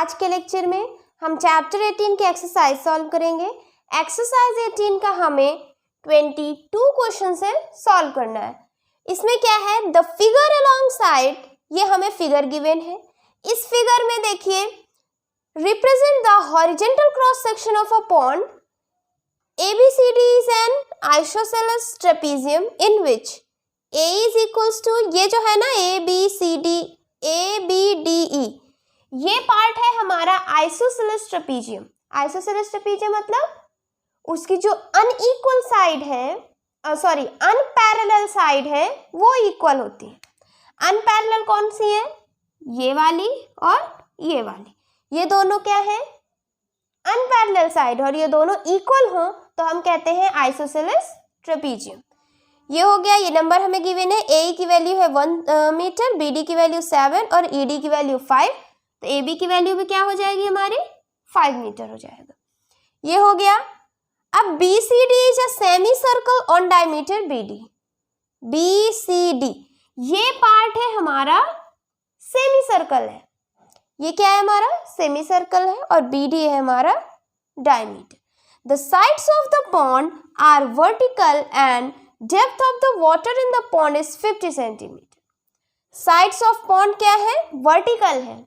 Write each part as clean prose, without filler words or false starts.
आज के लेक्चर में हम चैप्टर 18 के एक्सरसाइज सॉल्व करेंगे। एक्सरसाइज 18 का हमें 22 क्वेश्चन से सॉल्व करना है। इसमें क्या है, द फिगर अलोंग साइड, ये हमें फिगर गिवन है। इस फिगर में देखिए, represent the horizontal cross section of a pond ABCD is an isosceles trapezium in which A is equals to, ये जो है ना ABCD ABDE, ये पार्ट है हमारा आइसोसेलेस ट्रेपीजियम। आइसोसेलेस ट्रेपीजियम मतलब उसकी जो अनइक्वल साइड है, अनपैरेलल साइड है वो इक्वल होती है। अनपैरेलल कौन सी है, ये वाली और ये वाली, ये दोनों क्या है, अनपैरेलल साइड, और ये दोनों इक्वल हो तो हम कहते हैं आइसोसेलेस ट्रेपीजियम। ये हो गया, ये नंबर हमें गिवन है। ए की वैल्यू है 1 मीटर, BD की वैल्यू 7 और ED की वैल्यू 5, तो AB की वैल्यू भी क्या हो जाएगी हमारी, 5 मीटर हो जाएगा। ये हो गया। अब BCD is a semi circle on diameter BD। BCD ये पार्ट है हमारा सेमी सर्कल है, ये क्या है हमारा सेमी सर्कल है, और BD है हमारा diameter. The sides of the pond are vertical and depth of the water in the pond is 50 centimetre. Sides of pond क्या है, वर्टिकल है।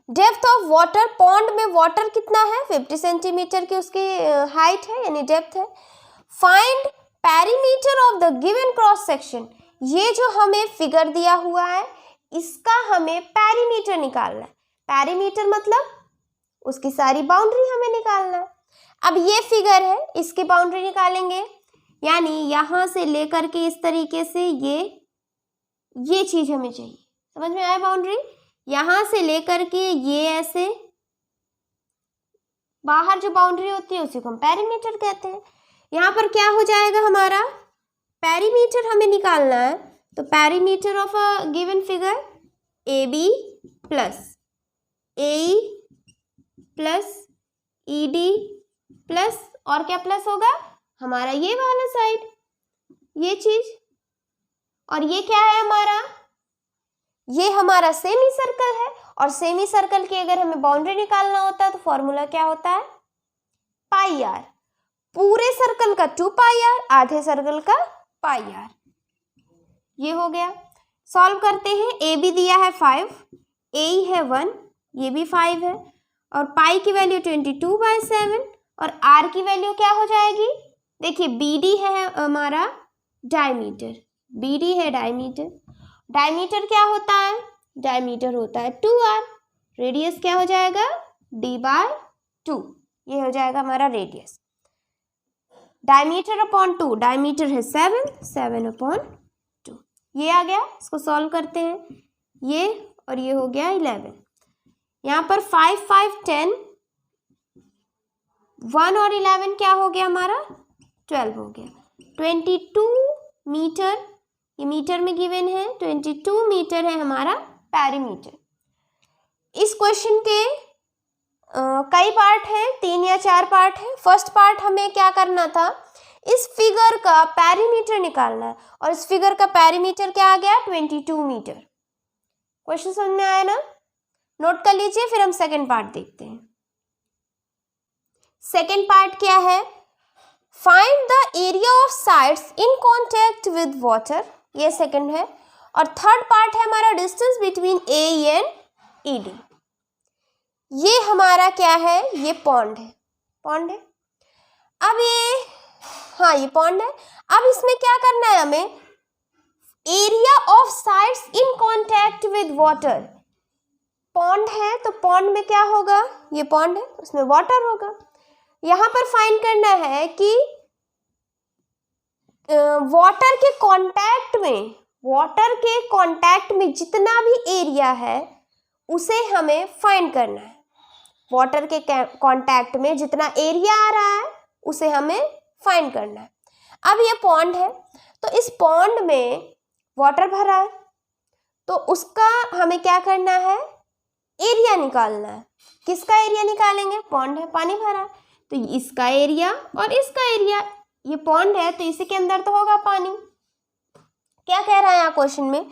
डेप्थ ऑफ वाटर, पॉन्ड में वाटर कितना है, 50 सेंटीमीटर की उसकी हाइट है यानी डेप्थ है। Find perimeter of the given cross section, ये जो हमें फिगर दिया हुआ है इसका हमें पेरीमीटर निकालना है। पेरीमीटर मतलब उसकी सारी बाउंड्री हमें निकालना है। अब ये फिगर है, इसकी बाउंड्री निकालेंगे, यानी यहाँ से लेकर के इस तरीके से ये चीज हमें चाहिए। समझ में आया, बाउंड्री यहाँ से लेकर के ये ऐसे बाहर जो बाउंड्री होती है उसी को हम पेरीमीटर कहते हैं। यहाँ पर क्या हो जाएगा हमारा, पेरीमीटर हमें निकालना है, तो perimeter of a given figure AB plus AE plus ED plus, और क्या प्लस होगा हमारा ये वाला साइड, ये चीज, और ये क्या है हमारा, ये हमारा सेमी सर्कल है। और सेमी सर्कल की अगर हमें बाउंड्री निकालना होता है तो फॉर्मूला क्या होता है, पाई आर। पूरे सर्कल का 2 पाई आर, आधे सर्कल का पाई आर। ये हो गया। सॉल्व करते हैं। AB दिया है 5, AE है 1, ये भी 5 है, और पाई की वैल्यू 22/7, और R की वैल्यू क्या हो जाएगी, देखिए BD है हमारा डायमीटर, BD है डायमीटर। डायमीटर क्या होता है, डायमीटर होता है 2R, रेडियस क्या हो जाएगा D/2, ये हो जाएगा हमारा रेडियस। डायमीटर अपॉन 2, डायमीटर है 7/2, ये आ गया। इसको सॉल्व करते हैं, ये और ये हो गया 11। यहाँ पर 5 5 10, 1 और 11 क्या हो गया हमारा 12 हो गया। 22 मीटर, ये मीटर में गिवन है, 22 मीटर है हमारा पेरीमीटर। इस क्वेश्चन के कई पार्ट हैं, 3 या 4 पार्ट हैं। फर्स्ट पार्ट हमें क्या करना था, इस फिगर का पेरीमीटर निकालना है, और इस फिगर का पेरीमीटर क्या आ गया 22 मीटर। क्वेश्चन समझ में आया ना, नोट कर लीजिए। फिर हम सेकंड पार्ट देखते हैं। सेकंड पार्ट क्या है, find the area of sides in contact with water, ये सेकंड है। और थर्ड पार्ट है हमारा distance between AE and ED। ये हमारा क्या है, ये पॉन्ड है, पॉन्ड है। अब ये, हाँ ये पॉन्ड है। अब इसमें क्या करना है हमें, area of sides in contact with water. Pond है तो पॉन्ड में क्या होगा, ये पॉन्ड है उसमें वाटर होगा। यहाँ पर फाइंड करना है कि वाटर के कांटेक्ट में जितना भी एरिया है उसे हमें फाइंड करना है। वाटर के कांटेक्ट में जितना एरिया आ रहा है उसे हमें फाइंड करना है। अब ये पॉन्ड है, तो इस पॉन्ड में वाटर भरा है, तो उसका हमें क्या करना है, एरिया निकालना है। किसका एरिया निकालेंगे, पॉन्ड है, पानी भरा है, तो इसका एरिया और इसका एरिया, ये पॉन्ड है तो इसी के अंदर तो होगा पानी। क्या कह रहा है यहाँ क्वेश्चन में,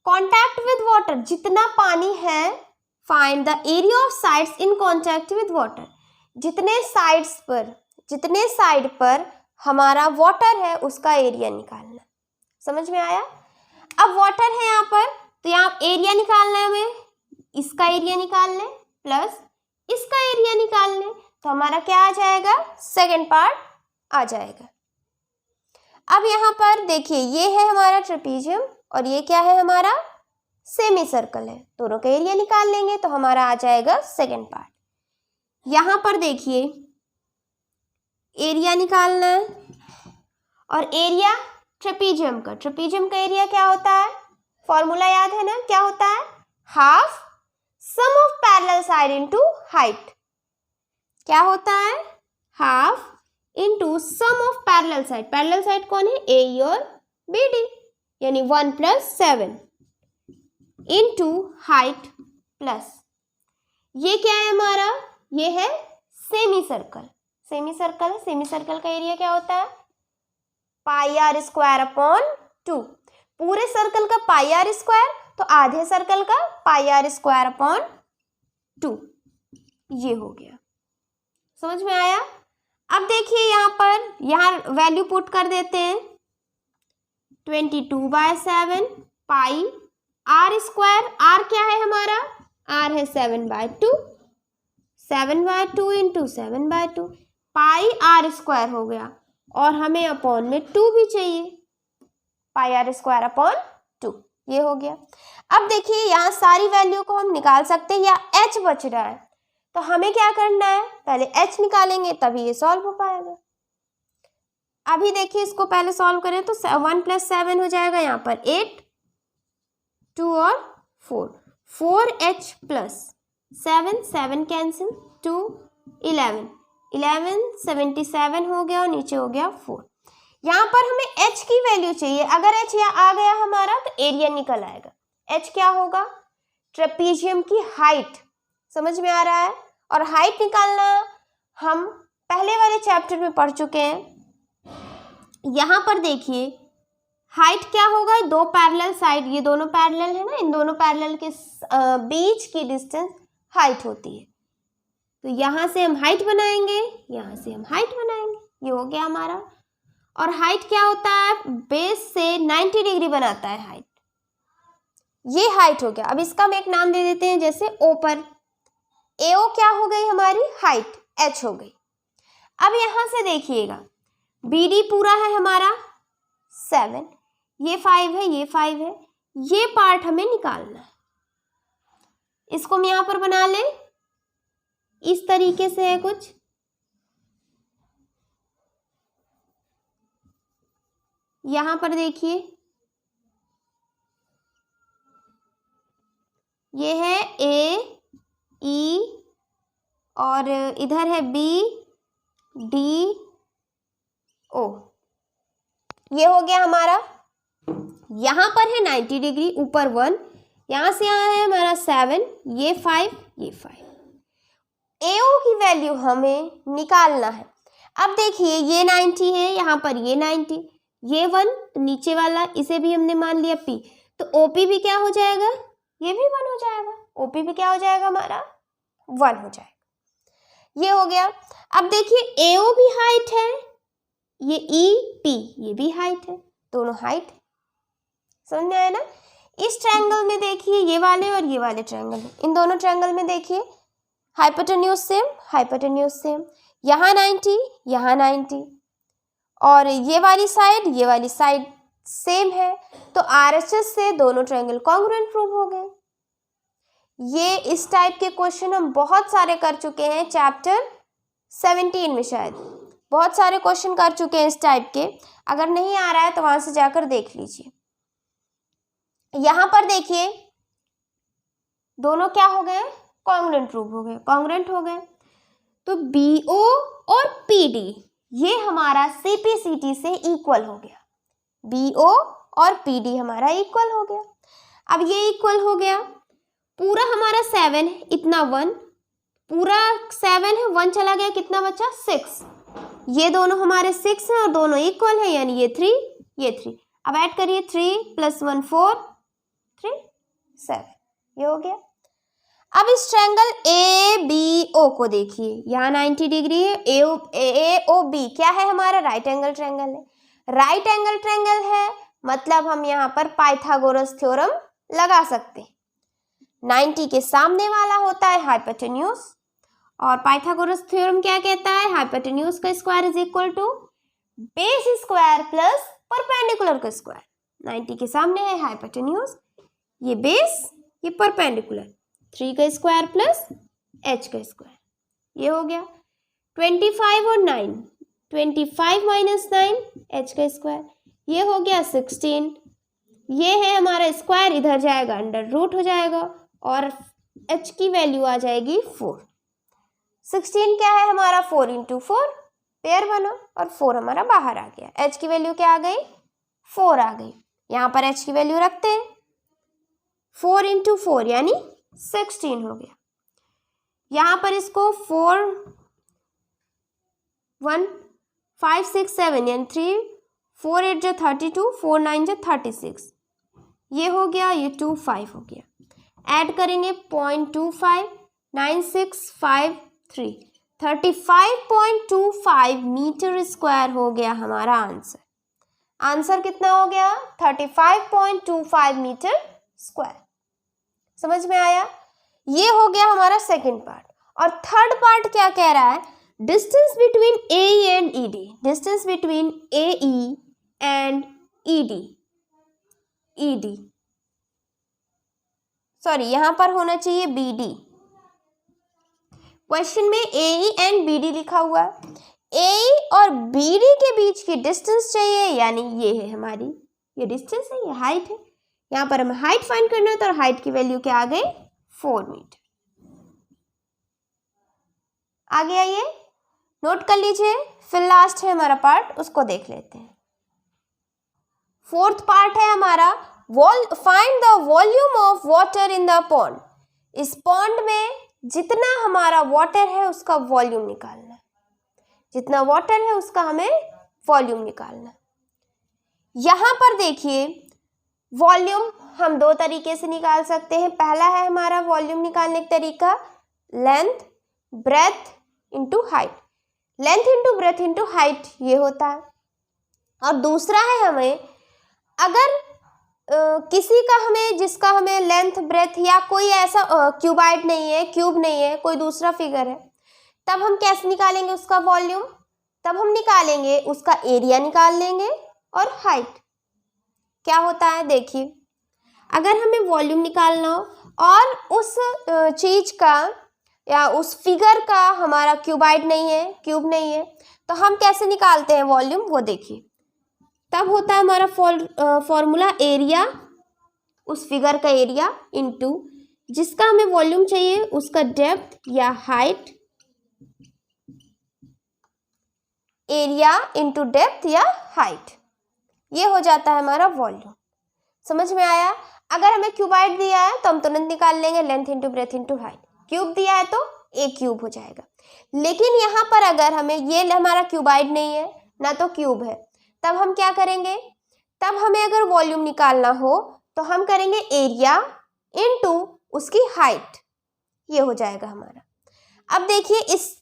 कांटेक्ट विद वाटर, जितना पानी है find the area of sides in contact with water. जितने साइड पर हमारा वाटर है उसका एरिया निकालना। समझ में आया? अब वाटर है यहाँ पर, तो यहाँ एरिया निकालना है हमें, इसका एरिया निकाल लें प्लस इसका एरिया निकाल लें, तो हमारा क्या आ जाएगा? सेकेंड पार्ट आ जाएगा। अब यहाँ पर देखिए, ये है हमारा ट्रेपीजियम और ये क्या है? हमारा सेमी सर्कल है। दोनों का एरिया निकाल लेंगे तो हमारा आ जाएगा सेकेंड पार्ट। यहाँ पर देखिए, एरिया निकालना है और एरिया ट्रेपीजियम का एरिया क्या होता है? फॉर्मूला याद है ना? क्या होता है? Half sum of parallel side into height. क्या होता है? Half into sum of parallel side. Parallel side कौन है? ए और बी डी, यानी 1 + 7 इनटू हाइट प्लस ये क्या है हमारा? ये है सेमी सर्कल का एरिया क्या होता है? πr²/2। पूरे सर्कल का πr², तो आधे सर्कल का πr²/2। ये हो गया। समझ में आया? अब देखिए यहाँ वैल्यू पुट कर देते हैं। 22/7 पाई r²। r क्या है हमारा? r है 7/2। 7/2 इंटू 7/2 पाई r² हो गया, और हमें अपॉन में 2 भी चाहिए, πr²/2। ये हो गया। अब देखिए, यहाँ सारी वैल्यू को हम निकाल सकते हैं, या h बच रहा है, तो हमें क्या करना है? पहले h निकालेंगे तभी ये सॉल्व हो पाएगा। अभी देखिए, इसको पहले सॉल्व करें तो 1 + 7 हो जाएगा, यहाँ पर 8, 2 और 4, 4h + 7 कैंसिल, 2 11 77 हो गया और नीचे हो गया 4। यहाँ पर हमें h की वैल्यू चाहिए। अगर h यहाँ आ गया हमारा तो एरिया निकल आएगा। h क्या होगा? ट्रेपीजियम की हाइट। समझ में आ रहा है? और हाइट निकालना हम पहले वाले चैप्टर में पढ़ चुके हैं। यहाँ पर देखिए, हाइट क्या होगा? 2 पैरेलल साइड, ये दोनों पैरेलल है ना, इन दोनों पैरेलल के बीच की डिस्टेंस हाइट होती है। तो यहाँ से हम हाइट बनाएंगे, यहाँ से हम हाइट बनाएंगे। ये हो गया हमारा। और हाइट क्या होता है? बेस से 90 डिग्री बनाता है हाइट। ये हाइट हो गया। अब इसका हम एक नाम दे देते हैं, जैसे ओ पर। AO क्या हो गई हमारी? हाइट, H हो गई। अब यहाँ से देखिएगा, BD पूरा है हमारा 7, ये 5 है, ये 5 है, ये पार्ट हमें निकालना है। इसको हम यहाँ पर बना लें, इस तरीके से है कुछ। यहाँ पर देखिए, ये है A E और इधर है B D O। ये हो गया हमारा। यहाँ पर है 90 डिग्री, ऊपर 1, यहाँ से यहाँ है हमारा 7, ये 5, ये 5। AO की वैल्यू हमें निकालना है। अब देखिए, ये 90 है, यहाँ पर ये 90, ये 1, नीचे वाला इसे भी हमने मान लिया P, तो OP भी क्या हो जाएगा? ये भी 1 हो जाएगा। OP भी क्या हो जाएगा हमारा? 1 हो जाएगा। ये हो गया। अब देखिए, AO भी हाइट है, ये EP ये भी हाइट है, दोनों हाइट है। समझ में आया ना? इस ट्रायंगल में देखिए, ये वाले और ये वाले ट्रायंगल है, इन दोनों ट्रायंगल में देखिए हाइपोटेन्यूज सेम, यहाँ 90, यहाँ 90, और ये वाली साइड सेम है, तो RHS से दोनों ट्रायंगल कॉन्ग्रुएंट प्रूव हो गए। ये इस टाइप के क्वेश्चन हम बहुत सारे कर चुके हैं, चैप्टर 17 में शायद बहुत सारे क्वेश्चन कर चुके हैं इस टाइप के। अगर नहीं आ रहा है तो वहां से जाकर देख लीजिए। यहाँ पर देखिए, दोनों क्या हो गए? कॉन्ग्रुएंट प्रूव हो गए, कॉन्ग्रुएंट हो गए। तो BO और PD ये हमारा CPCT से इक्वल हो गया। BO और PD हमारा इक्वल हो गया। अब ये इक्वल हो गया, पूरा हमारा 7 है, इतना 1, पूरा 7 है, 1 चला गया, कितना बचा? 6। ये दोनों हमारे 6 हैं और दोनों इक्वल है, यानी ये 3, ये 3। अब ऐड करिए, 3 + 1 4, 3 7, ये हो गया। अब इस ट्रायंगल ABO को देखिए, यहाँ 90 डिग्री है। AOB क्या है हमारा? राइट एंगल ट्रायंगल है। राइट एंगल ट्रायंगल है मतलब हम यहाँ पर पाइथागोरस थ्योरम लगा सकते हैं। 90 के सामने वाला होता है हाइपोटेन्यूज, और पाइथागोरस थ्योरम क्या कहता है? हाइपोटेन्यूज का square is equal to base square plus perpendicular का स्क्वायर। 90 के सामने है हाइपोटेन्यूज, ये बेस, ये परपेंडिकुलर, 3 का स्क्वायर प्लस h का स्क्वायर, ये हो गया। 25 और 9, 25 माइनस 9 h का स्क्वायर, ये हो गया 16। ये है हमारा स्क्वायर, इधर जाएगा अंडर रूट हो जाएगा और h की वैल्यू आ जाएगी 4। 16 क्या है हमारा? 4 इंटू 4, पेयर बना और 4 हमारा बाहर आ गया। h की वैल्यू क्या आ गई? 4 आ गई। यहाँ पर h की वैल्यू रखते हैं, 4 इंटू 4 यानी 16 हो गया। यहाँ पर इसको 4 1 5 6 7 यानी 3 4 8 जो 32, 4 9 जो 36, ये हो गया, ये 2 5 हो गया। ऐड करेंगे 0.25 9 6 5 3, 35.25 मीटर स्क्वायर हो गया हमारा आंसर। आंसर कितना हो गया? 35.25 मीटर स्क्वायर। समझ में आया? ये हो गया हमारा सेकंड पार्ट। और थर्ड पार्ट क्या कह रहा है? Distance between AE and ED। Distance between AE and ED sorry, यहां पर होना चाहिए BD। क्वेश्चन में AE एंड BD लिखा हुआ है। AE और BD के बीच की डिस्टेंस चाहिए, यानी ये है हमारी, ये डिस्टेंस है, ये हाइट है। यहाँ पर हमें हाइट फाइंड करना है, तो हाइट की वैल्यू क्या आ गई? 4 मीटर। आगे आइए, नोट कर लीजिए। फिर लास्ट है हमारा पार्ट, उसको देख लेते हैं। फोर्थ पार्ट है हमारा, find the volume of water in the pond. इस पॉन्ड में जितना हमारा वाटर है उसका वॉल्यूम निकालना है। जितना वाटर है उसका हमें वॉल्यूम निकालना है। यहाँ पर देखिए, वॉल्यूम हम दो तरीके से निकाल सकते हैं। पहला है हमारा वॉल्यूम निकालने का तरीका, length breadth into height. Length into breadth into height ये होता है। और दूसरा है हमें, अगर किसी का हमें, जिसका हमें लेंथ ब्रेथ या कोई ऐसा क्यूबाइड नहीं है, क्यूब नहीं है, कोई दूसरा फिगर है, तब हम कैसे निकालेंगे उसका वॉल्यूम? तब हम निकालेंगे उसका एरिया निकाल लेंगे और हाइट। क्या होता है देखिए, अगर हमें वॉल्यूम निकालना हो और उस चीज का या उस फिगर का हमारा क्यूबाइड नहीं है, क्यूब नहीं है, तो हम कैसे निकालते हैं वॉल्यूम, वो देखिए। तब होता है हमारा फॉर्मूला एरिया, उस फिगर का एरिया इनटू जिसका हमें वॉल्यूम चाहिए उसका डेप्थ या हाइट, एरिया इनटू डेप्थ या हाइट, ये हो जाता है हमारा वॉल्यूम। समझ में आया? अगर हमें क्यूबाइड दिया है तो हम तुरंत निकाल लेंगे length into breadth into height. Cube दिया है तो ए क्यूब हो जाएगा। लेकिन यहाँ पर अगर हमें ये हमारा क्यूबाइड नहीं है ना तो क्यूब है, तब हम क्या करेंगे? तब हमें अगर वॉल्यूम निकालना हो तो हम करेंगे एरिया इनटू उसकी हाइट, ये हो जाएगा हमारा। अब देखिए,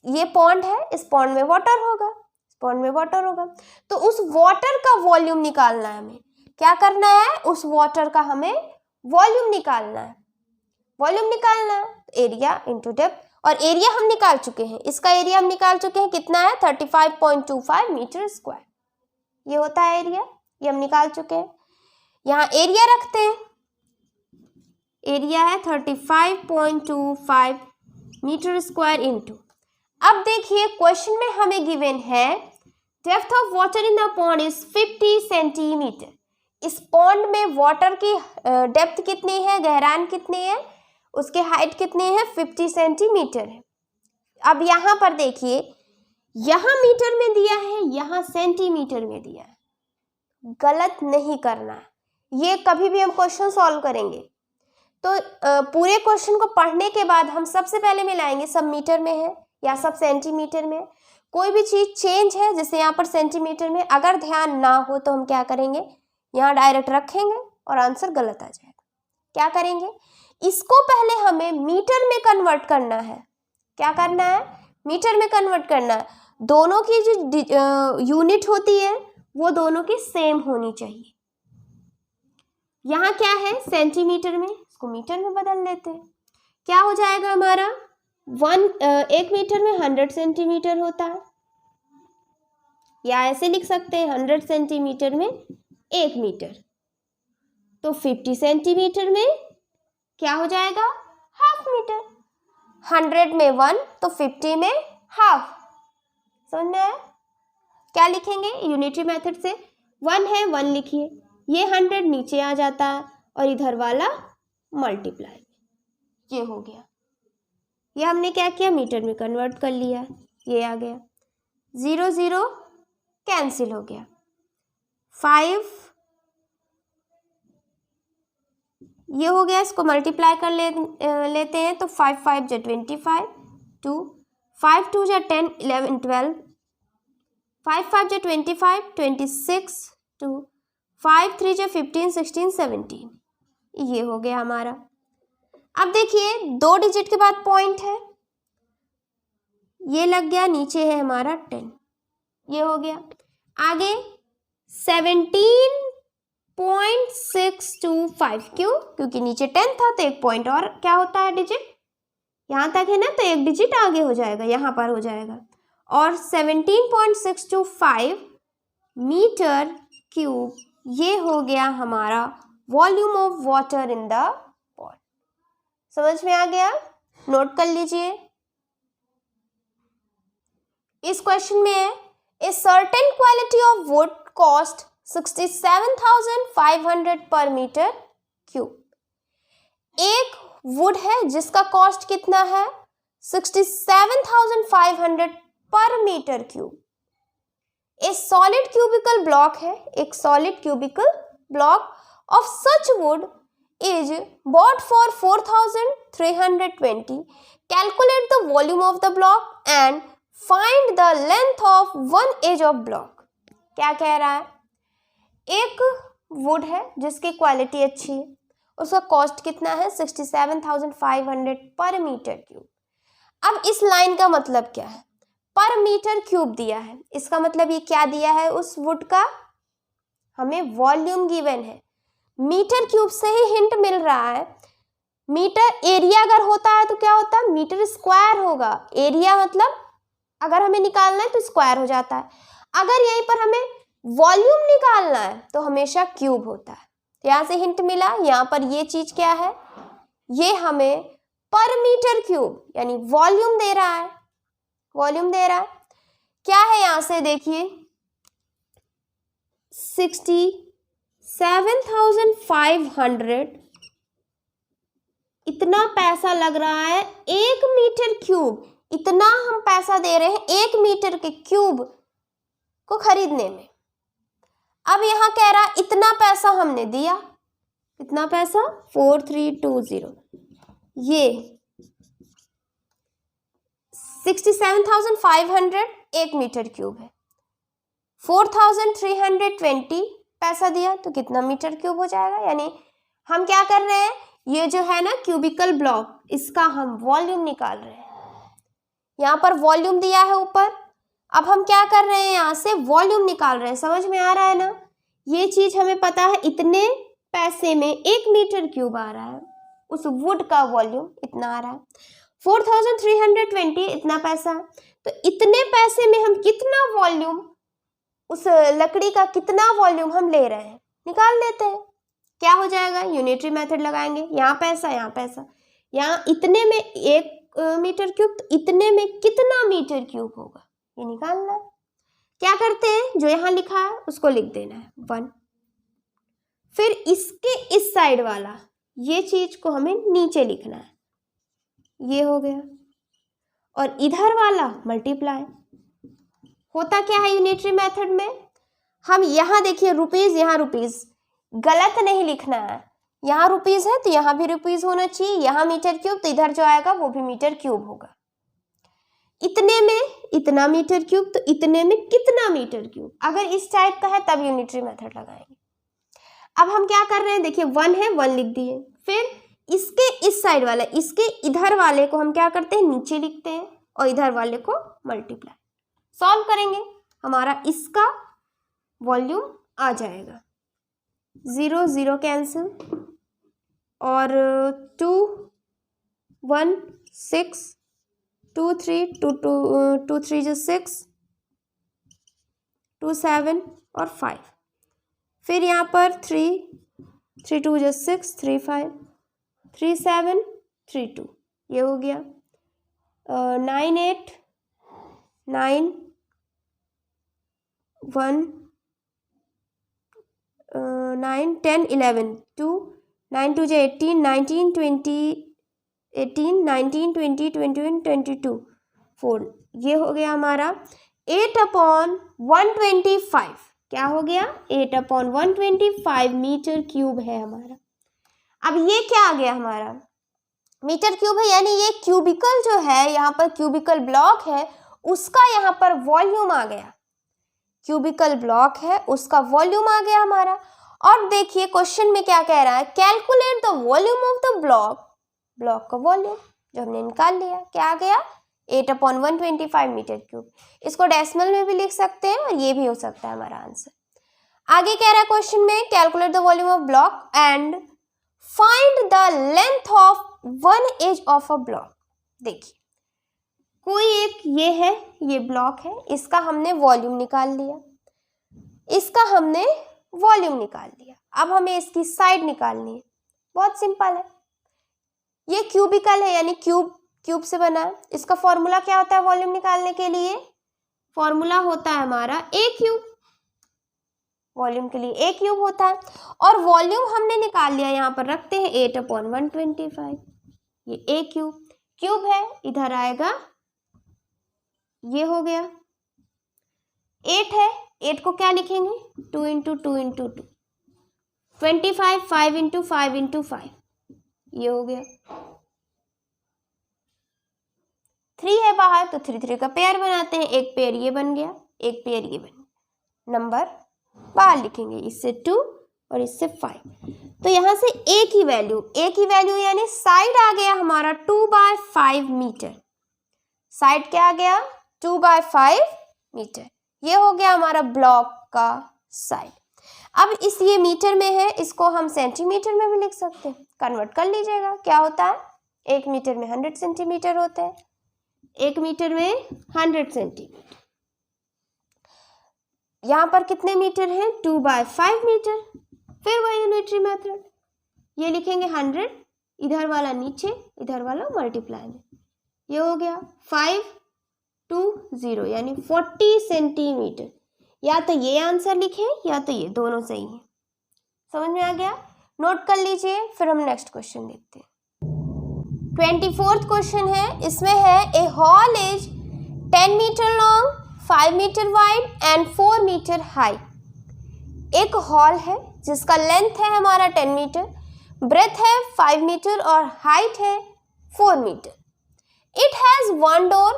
ये पॉन्ड है, इस पॉन्ड में वाटर होगा, इस पॉन्ड में वाटर होगा, तो उस वाटर का वॉल्यूम निकालना है हमें। क्या करना है? उस वाटर का हमें वॉल्यूम निकालना है। वॉल्यूम निकालना है एरिया इनटू डेप्थ, और एरिया हम निकाल चुके हैं, इसका एरिया हम निकाल चुके हैं, कितना है? 35.25 मीटर स्क्वायर, ये होता है एरिया, ये हम निकाल चुके हैं। यहाँ एरिया रखते हैं, एरिया है 35.25 मीटर स्क्वायर इनटू। अब देखिए क्वेश्चन में हमें गिवन है depth of water in the pond is 50 centimetre. इस पॉन्ड में वाटर की डेप्थ कितनी है, गहराई कितनी है, उसकी हाइट कितनी है? 50 सेंटीमीटर है। अब यहाँ पर देखिए, यहाँ मीटर में दिया है, यहाँ सेंटीमीटर में दिया है। गलत नहीं करना है, ये कभी भी हम क्वेश्चन सॉल्व करेंगे तो पूरे क्वेश्चन को पढ़ने के बाद हम सबसे पहले मिलाएंगे सब मीटर में है या सब सेंटीमीटर में। कोई भी चीज़ चेंज है, जैसे यहाँ पर सेंटीमीटर में, अगर ध्यान ना हो तो हम क्या करेंगे, यहाँ डायरेक्ट रखेंगे और आंसर गलत आ जाएगा। क्या करेंगे, इसको पहले हमें मीटर में कन्वर्ट करना है। क्या करना है, मीटर में कन्वर्ट करना है। दोनों की जो यूनिट होती है वो दोनों की सेम होनी चाहिए। यहाँ क्या है, सेंटीमीटर में, इसको मीटर में बदल लेते हैं। क्या हो जाएगा हमारा, 1 मीटर में 100 सेंटीमीटर होता है, या ऐसे लिख सकते हैं 100 सेंटीमीटर में 1 मीटर। तो 50 सेंटीमीटर में क्या हो जाएगा, हाफ मीटर। 100 में 1 तो 50 में हाफ। समझ में आया? क्या लिखेंगे यूनिटरी मेथड से, 1 है 1 लिखिए, ये 100 नीचे आ जाता है और इधर वाला मल्टीप्लाई, ये हो गया। ये हमने क्या किया, मीटर में कन्वर्ट कर लिया, ये आ गया। 0 0 कैंसिल हो गया। 5 ये हो गया, इसको मल्टीप्लाई कर लेते हैं तो 5 5 जा 25, 2 5 2 जा 10 11 12, 5 5 जा 25 26, 2 5 3 जा 15 16 17, ये हो गया हमारा। अब देखिए 2 डिजिट के बाद पॉइंट है, ये लग गया, नीचे है हमारा 10, ये हो गया। आगे 17.625, क्यों, क्योंकि नीचे 10 था तो एक पॉइंट और क्या होता है, डिजिट यहाँ तक है ना, तो एक डिजिट आगे हो जाएगा, यहाँ पर हो जाएगा। और 17.625 मीटर क्यूब, ये हो गया हमारा volume of water in the pot. समझ में आ गया, नोट कर लीजिए। इस क्वेश्चन में है, a certain quality of would cost 67,500 पर मीटर क्यूब। एक वुड है जिसका कॉस्ट कितना है, 67,500 पर metre cube. A solid cubical block है, एक solid cubical block of such wood is bought for 4,320। Calculate the volume of the block and find the length of one edge of block. क्या कह रहा है, एक वुड है जिसकी quality अच्छी है, उसका कॉस्ट कितना है, 67,500 पर मीटर क्यूब। अब इस लाइन का मतलब क्या है, पर मीटर क्यूब दिया है, इसका मतलब ये क्या दिया है, उस वुड का हमें वॉल्यूम गिवन है। मीटर क्यूब से ही हिंट मिल रहा है। मीटर एरिया अगर होता है तो क्या होता है, मीटर स्क्वायर होगा। एरिया मतलब अगर हमें निकालना है तो स्क्वायर हो जाता है। अगर यहीं पर हमें वॉल्यूम निकालना है तो हमेशा क्यूब होता है। यहाँ से हिंट मिला, यहाँ पर ये चीज क्या है, ये हमें पर मीटर क्यूब यानी वॉल्यूम दे रहा है, वॉल्यूम दे रहा है। क्या है यहाँ से देखिए, 67,500 इतना पैसा लग रहा है 1 मीटर क्यूब, इतना हम पैसा दे रहे हैं 1 मीटर के क्यूब को खरीदने में। अब यहाँ कह रहा इतना पैसा हमने दिया, कितना पैसा, 4320, ये 67,500 1 मीटर क्यूब है। 4,320 पैसा दिया तो कितना मीटर क्यूब हो जाएगा। यानी हम क्या कर रहे हैं, ये जो है ना क्यूबिकल ब्लॉक, इसका हम वॉल्यूम निकाल रहे हैं। यहाँ पर वॉल्यूम दिया है ऊपर, अब हम क्या कर रहे हैं, यहाँ से वॉल्यूम निकाल रहे हैं। समझ में आ रहा है ना, ये चीज हमें पता है, इतने पैसे में 1 मीटर क्यूब आ रहा है, उस वुड का वॉल्यूम इतना आ रहा है। 4,320 इतना पैसा, तो इतने पैसे में हम कितना वॉल्यूम, उस लकड़ी का कितना वॉल्यूम हम ले रहे हैं, निकाल लेते हैं। क्या हो जाएगा, यूनिटरी मेथड लगाएंगे, यहाँ पैसा यहाँ पैसा, यहाँ इतने में 1 मीटर क्यूब, तो इतने में कितना मीटर क्यूब होगा ये निकालना है। क्या करते हैं, जो यहाँ लिखा है उसको लिख देना है 1, फिर इसके इस साइड वाला ये चीज को हमें नीचे लिखना है, ये हो गया, और इधर वाला मल्टीप्लाई। होता क्या है यूनिटरी मेथड में, हम यहाँ देखिए रुपीज, यहाँ रुपीज, गलत नहीं लिखना है। यहाँ रुपीज है तो यहाँ भी रुपीज होना चाहिए, यहाँ मीटर क्यूब तो इधर जो आएगा वो भी मीटर क्यूब होगा। इतने में इतना मीटर क्यूब, तो इतने में कितना मीटर क्यूब, अगर इस टाइप का है तब यूनिटरी मेथड लगाएंगे। अब हम क्या कर रहे हैं, देखिए 1 है 1 लिख दिए, फिर इसके इस साइड वाला, इसके इधर वाले को हम क्या करते हैं, नीचे लिखते हैं और इधर वाले को मल्टीप्लाई। सॉल्व करेंगे, हमारा इसका वॉल्यूम आ जाएगा, 0 0 कैंसिल और 2 1 6 2 3 2 2 3 जो 6 2 7 और 5, फिर यहाँ पर 3 3 2 जो 6 3 5 3 7 3 2, ये हो गया 9 8 9 1 9 10 11 2 9 2 जो 18 19 20 18 19 20 21 22 4, ये हो गया हमारा 8/125। क्या हो गया, 8/125 मीटर क्यूब है हमारा। अब ये क्या आ गया हमारा, मीटर क्यूब है, यानी ये क्यूबिकल जो है, यहाँ पर क्यूबिकल ब्लॉक है, उसका यहाँ पर वॉल्यूम आ गया। क्यूबिकल ब्लॉक है, उसका वॉल्यूम आ गया हमारा। और देखिए क्वेश्चन में क्या कह रहा है, calculate the volume of the block, block का वॉल्यूम जो हमने निकाल लिया, क्या आ गया 8/125 मीटर क्यूब। इसको डेसिमल में भी लिख सकते हैं और ये भी हो सकता है हमारा आंसर। आगे कह रहा है क्वेश्चन में, calculate the volume of block and find the length of one edge of a block. देखिए कोई एक ये है, ये ब्लॉक है, इसका हमने वॉल्यूम निकाल लिया, इसका हमने वॉल्यूम निकाल लिया। अब हमें इसकी साइड निकालनी है, बहुत सिंपल है। ये क्यूबिकल है, यानी क्यूब से बना है। इसका फॉर्मूला क्या होता है वॉल्यूम निकालने के लिए, फॉर्मूला होता है हमारा ए क्यूब, वॉल्यूम के लिए ए क्यूब होता है। और वॉल्यूम हमने निकाल लिया, यहाँ पर रखते हैं 8/125, ये ए क्यूब है, इधर आएगा, ये हो गया 8 है, 8 को क्या लिखेंगे 2 × 2 × 2 25, 5 × 5 × 5, ये हो गया 3 है बाहर, तो 3 3 का पेयर बनाते हैं, एक पेयर ये बन गया, एक पेयर ये बन गया, नंबर बाहर लिखेंगे, इससे 2 और इससे 5। तो यहाँ से ए की वैल्यू यानी साइड आ गया हमारा 2/5 मीटर, साइड क्या आ गया 2/5 मीटर, ये हो गया हमारा ब्लॉक का साइड। अब ये मीटर में है, इसको हम सेंटीमीटर में भी लिख सकते हैं, कन्वर्ट कर लीजिएगा। क्या होता है, 1 मीटर में 100 सेंटीमीटर होते हैं, 1 मीटर में 100 सेंटीमीटर। यहाँ पर कितने मीटर हैं 2/5 मीटर। फिर वही यूनिटरी मेथड, ये लिखेंगे 100, इधर वाला नीचे, इधर वाला मल्टीप्लाई में, ये हो गया 5 2 0 यानी 40 सेंटीमीटर। या तो ये आंसर लिखें या तो ये, दोनों सही है। समझ में आ गया, नोट कर लीजिए। फिर हम नेक्स्ट क्वेश्चन देखते हैं। 24th क्वेश्चन है, इसमें है a hall is 10 metre long, 5 metre wide and 4 metre high. एक हॉल है जिसका लेंथ है हमारा 10 मीटर, ब्रेथ है 5 मीटर और हाइट है 4 metre. It has one door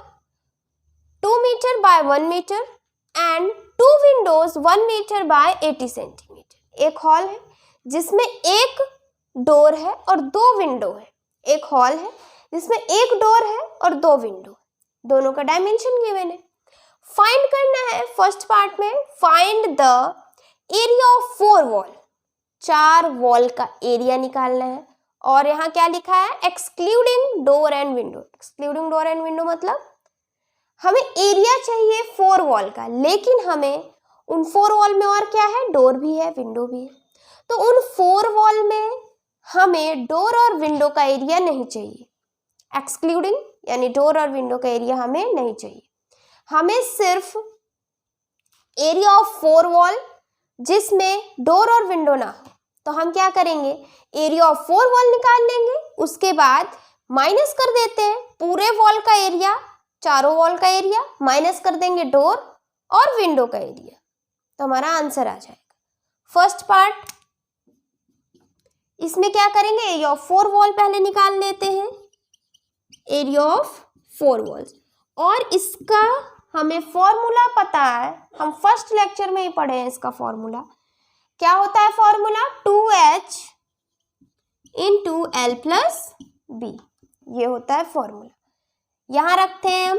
2 metre by 1 metre and 2 windows 1 metre by 80 centimetre. एक हॉल है जिसमें एक डोर है और 2 विंडो है। एक हॉल है जिसमें एक डोर है और 2 विंडो, दोनों का डायमेंशन गिवन है। फाइंड करना है फर्स्ट पार्ट में, find the area of 4 wall, 4 wall का एरिया निकालना है। और यहाँ क्या लिखा है, excluding door and window. Excluding door and window मतलब हमें एरिया चाहिए 4 वॉल का, लेकिन हमें उन 4 वॉल में और क्या है, डोर भी है, विंडो भी है। तो उन 4 वॉल में हमें डोर और विंडो का एरिया नहीं चाहिए, एक्सक्लूडिंग यानी डोर और विंडो का एरिया हमें नहीं चाहिए। हमें सिर्फ एरिया ऑफ 4 वॉल जिसमें डोर और विंडो ना हो। तो हम क्या करेंगे, एरिया ऑफ 4 वॉल निकाल लेंगे, उसके बाद माइनस कर देते हैं पूरे वॉल का एरिया, चारों वॉल का एरिया, माइनस कर देंगे डोर और विंडो का एरिया, तो हमारा आंसर आ जाएगा। फर्स्ट पार्ट, इसमें क्या करेंगे, एरिया ऑफ 4 वॉल पहले निकाल लेते हैं, एरिया ऑफ 4 वॉल्स। और इसका हमें फॉर्मूला पता है, हम फर्स्ट लेक्चर में ही पढ़े हैं इसका फॉर्मूला। क्या होता है formula, 2h × 2l plus B, ये होता है फॉर्मूला। यहाँ रखते हैं हम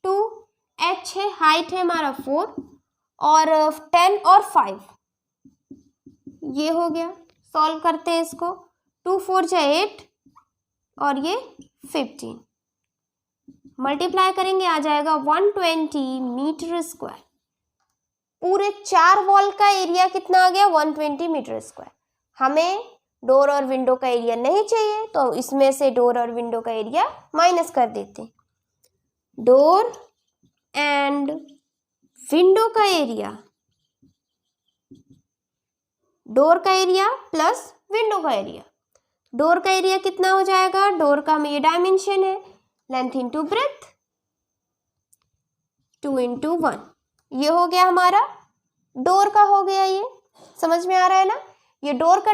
2h है, हाइट है हमारा 4 और 10 और 5, ये हो गया। सॉल्व करते हैं इसको, 2 4 जा 8 और ये 15, मल्टीप्लाई करेंगे आ जाएगा 120 मीटर स्क्वायर। पूरे 4 वॉल का एरिया कितना आ गया? 120 मीटर स्क्वायर। हमें डोर और विंडो का एरिया नहीं चाहिए, तो इसमें से डोर और विंडो का एरिया माइनस कर देते हैं। डोर एंड विंडो का एरिया, डोर का एरिया प्लस विंडो का एरिया। डोर का एरिया कितना हो जाएगा? डोर का ये डायमेंशन है, लेंथ इंटू ब्रेथ, 2 इंटू 1, ये हो गया हमारा डोर का हो गया। ये समझ में आ रहा है ना? ये डोर का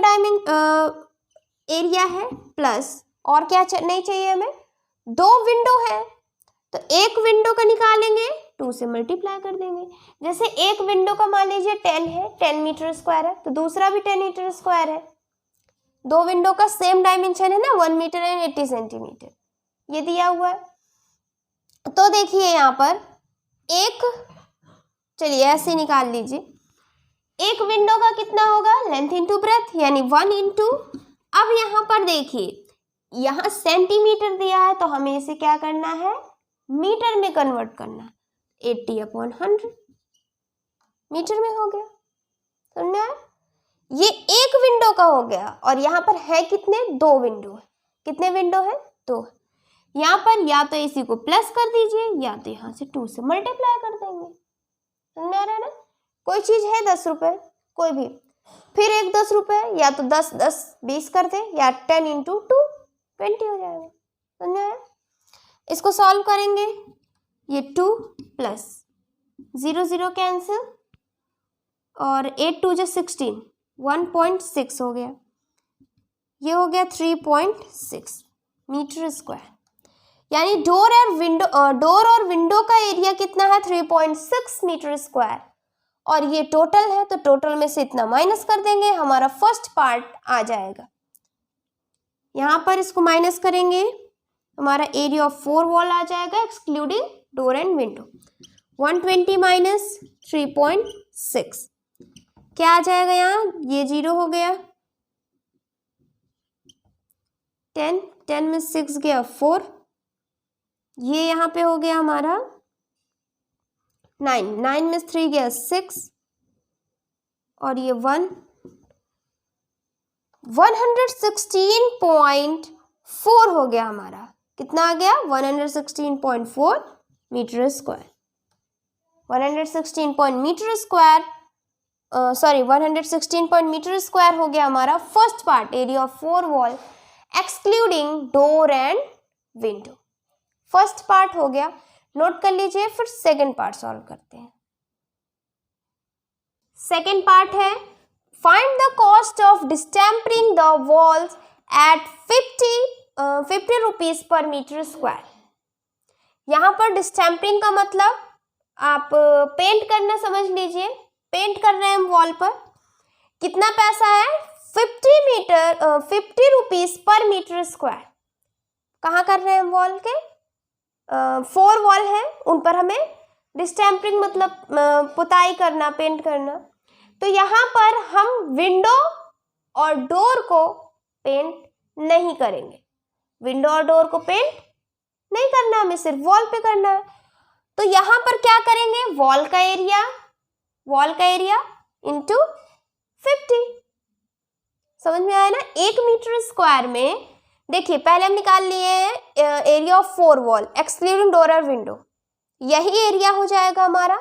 एरिया है प्लस और क्या नहीं चाहिए हमें? 2 विंडो है, तो एक विंडो का निकालेंगे, 2 से मल्टीप्लाई कर देंगे। जैसे एक विंडो का मान लीजिए 10 है, 10 मीटर स्क्वायर है, तो दूसरा भी 10 मीटर स्क्वायर है। 2 विंडो का सेम डायमेंशन है ना, 1 मीटर एंड 80 सेंटीमीटर, ये दिया हुआ है। तो देखिए यहाँ पर एक, चलिए ऐसे निकाल लीजिए, एक विंडो का कितना होगा? लेंथ इंटू ब्रेथ, यानी 1 इंटू, अब यहाँ पर देखिए यहाँ सेंटीमीटर दिया है, तो हमें इसे क्या करना है? मीटर में कन्वर्ट करना, 80/100 मीटर में हो गया। समझना है? ये एक विंडो का हो गया, और यहाँ पर है कितने? 2 विंडो है। कितने विंडो है? 2। यहाँ पर या तो इसी को प्लस कर दीजिए, या तो यहाँ से 2 से मल्टीप्लाई कर देंगे। समझ में आ रहा है ना? कोई चीज है 10 रुपए, कोई भी, फिर एक 10 रुपए, या तो 10 10 20 कर दे, या 10 इंटू 2 20 हो जाएगा। समझ आया? इसको सॉल्व करेंगे, ये 2 प्लस 0 0 कैंसिल, और 8 2 16, 1.6 हो गया, ये हो गया 3.6 मीटर स्क्वायर। यानी डोर और विंडो का एरिया कितना है? 3.6 मीटर स्क्वायर, और ये टोटल है, तो टोटल में से इतना माइनस कर देंगे, हमारा फर्स्ट पार्ट आ जाएगा। यहाँ पर इसको माइनस करेंगे, हमारा एरिया ऑफ 4 वॉल आ जाएगा excluding door and window. 120 minus 3.6 क्या आ जाएगा? यहाँ ये 0 हो गया, 10 में 6 गया 4, ये यहाँ पे हो गया हमारा 9 में 3 गया 6, और ये 116.4 हो गया हमारा। कितना आ गया? 116.4 मीटर स्क्वायर। 116 मीटर स्क्वायर हो गया हमारा first part, area of 4 wall excluding door and window. First part हो गया, नोट कर लीजिए। फिर सेकेंड पार्ट सॉल्व करते हैं। सेकेंड पार्ट है, find the cost of distempering the walls at 50 rupees per metre square. यहाँ पर डिस्टेम्परिंग का मतलब आप पेंट करना समझ लीजिए, पेंट कर रहे हैं हम वॉल पर। कितना पैसा है? 50 रुपीज पर मीटर स्क्वायर। कहाँ कर रहे हैं हम? वॉल के 4 वॉल हैं, उन पर हमें डिस्टेम्परिंग मतलब पुताई करना, पेंट करना। तो यहाँ पर हम विंडो और डोर को पेंट नहीं करेंगे, विंडो और डोर को पेंट नहीं करना, हमें सिर्फ वॉल पे करना है। तो यहाँ पर क्या करेंगे? वॉल का एरिया इंटू 50। समझ में आया ना? 1 मीटर स्क्वायर में देखिए, पहले हम निकाल लिए हैं area of 4 wall excluding door और विंडो, यही एरिया हो जाएगा हमारा।